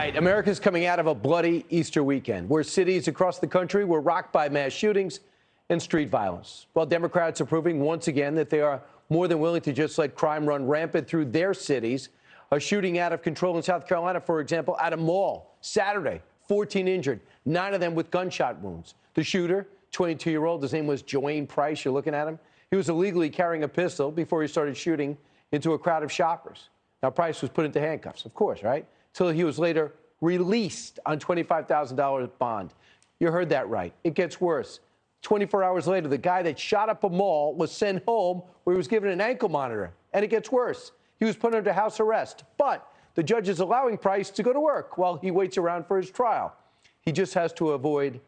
right, America's coming out of a bloody Easter weekend where cities across the country were rocked by mass shootings and street violence. Well, Democrats are proving once again that they are more than willing to just let crime run rampant through their cities. A shooting out of control in South Carolina, for example, at a mall Saturday, 14 injured, 9 of them with gunshot wounds. The shooter, 22-year-old, his name was Joanne Price. You're looking at him. He was illegally carrying a pistol before he started shooting into a crowd of shoppers. Now, Price was put into handcuffs, of course, right? Till he was later released on $25,000 bond. You heard that right. It gets worse. 24 hours later, the guy that shot up a mall was sent home where he was given an ankle monitor. And it gets worse. He was put under house arrest. But the judge is allowing Price to go to work while he waits around for his trial. He just has to avoid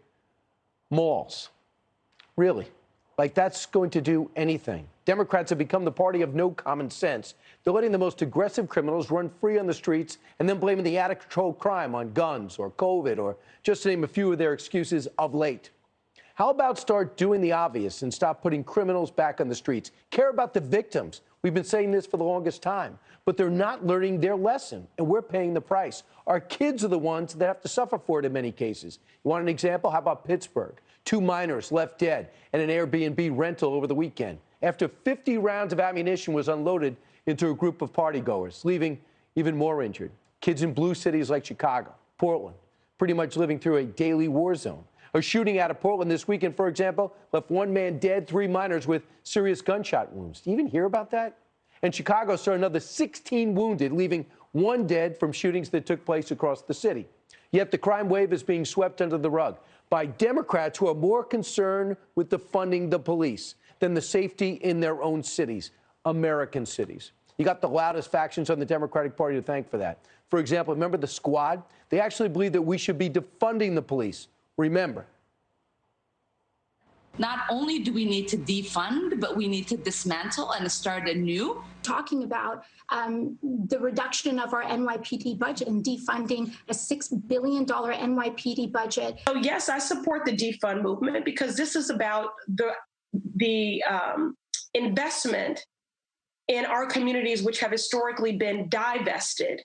malls. Really? Like that's going to do anything. Democrats have become the party of no common sense. They're letting the most aggressive criminals run free on the streets and then blaming the out-of-control crime on guns or COVID or just to name a few of their excuses of late. How about start doing the obvious and stop putting criminals back on the streets? Care about the victims. We've been saying this for the longest time, but they're not learning their lesson, and we're paying the price. Our kids are the ones that have to suffer for it in many cases. You want an example? How about Pittsburgh? 2 minors left dead in an Airbnb rental over the weekend after 50 rounds of ammunition was unloaded into a group of partygoers, leaving even more injured. Kids in blue cities like Chicago, Portland, pretty much living through a daily war zone. A shooting out of Portland this weekend, for example, left 1 man dead, 3 minors with serious gunshot wounds. Do you even hear about that? And Chicago saw another 16 wounded, leaving 1 dead from shootings that took place across the city. Yet the crime wave is being swept under the rug by Democrats who are more concerned with defunding the police than the safety in their own cities, American cities. You got the loudest factions on the Democratic Party to thank for that. For example, remember the Squad? They actually believe that we should be defunding the police. Remember. Not only do we need to defund, but we need to dismantle and start anew. Talking about the reduction of our NYPD budget and defunding a $6 billion NYPD budget. So yes, I support the defund movement because this is about the investment in our communities, which have historically been divested.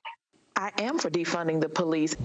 I am for defunding the police.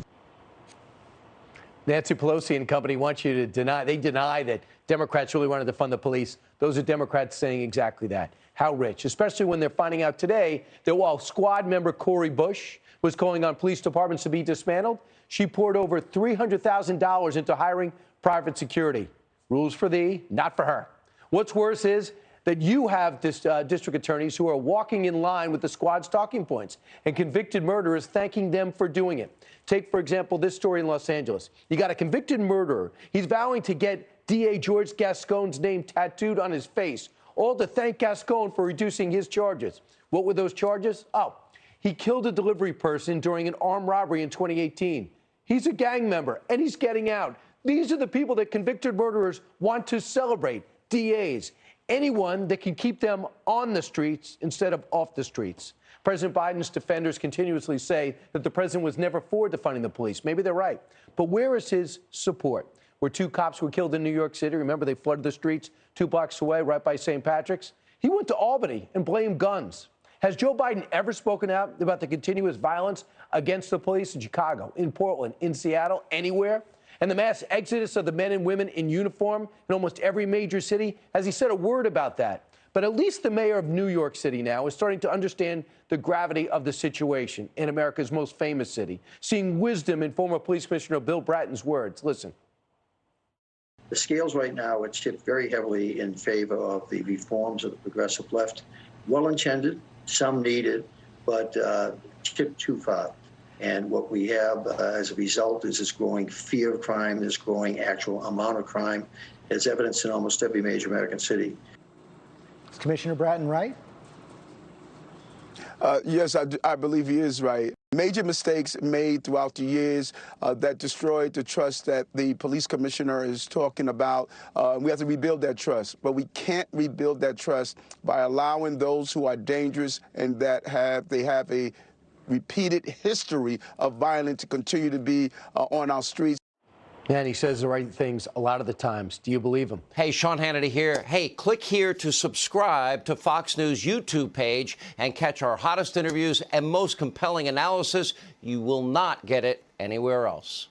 Nancy Pelosi and company want you to deny that Democrats really wanted to fund the police. Those are Democrats saying exactly that. How rich, especially when they're finding out today that while Squad member Cori Bush was calling on police departments to be dismantled, she poured over $300,000 into hiring private security. Rules for thee, not for her. What's worse is that you have district attorneys who are walking in line with the Squad's talking points and convicted murderers thanking them for doing it. Take, for example, this story in Los Angeles. You got a convicted murderer. He's vowing to get DA George Gascon's name tattooed on his face, all to thank Gascon for reducing his charges. What were those charges? Oh, he killed a delivery person during an armed robbery in 2018. He's a gang member, and he's getting out. These are the people that convicted murderers want to celebrate, DAs. Anyone that can keep them on the streets instead of off the streets. President Biden's defenders continuously say that the president was never for defunding the police. Maybe they're right. But where is his support? Where 2 cops were killed in New York City, remember they flooded the streets 2 blocks away, right by St. Patrick's? He went to Albany and blamed guns. Has Joe Biden ever spoken out about the continuous violence against the police in Chicago, in Portland, in Seattle, anywhere? And the mass exodus of the men and women in uniform in almost every major city? Has he said a word about that? But at least the mayor of New York City now is starting to understand the gravity of the situation in America's most famous city, seeing wisdom in former police commissioner Bill Bratton's words. Listen. The scales right now are tipped very heavily in favor of the reforms of the progressive left. Well-intended, some needed, but tipped too far. And what we have as a result is this growing fear of crime, this growing actual amount of crime, as evidenced in almost every major American city. Is Commissioner Bratton right? Yes, I believe he is right. Major mistakes made throughout the years that destroyed the trust that the police commissioner is talking about. We have to rebuild that trust, but we can't rebuild that trust by allowing those who are dangerous and that have a repeated history of violence to continue to be on our streets. And he says the right things a lot of the times. Do you believe him? Hey, Sean Hannity here. Hey, click here to subscribe to Fox News YouTube page and catch our hottest interviews and most compelling analysis. You will not get it anywhere else.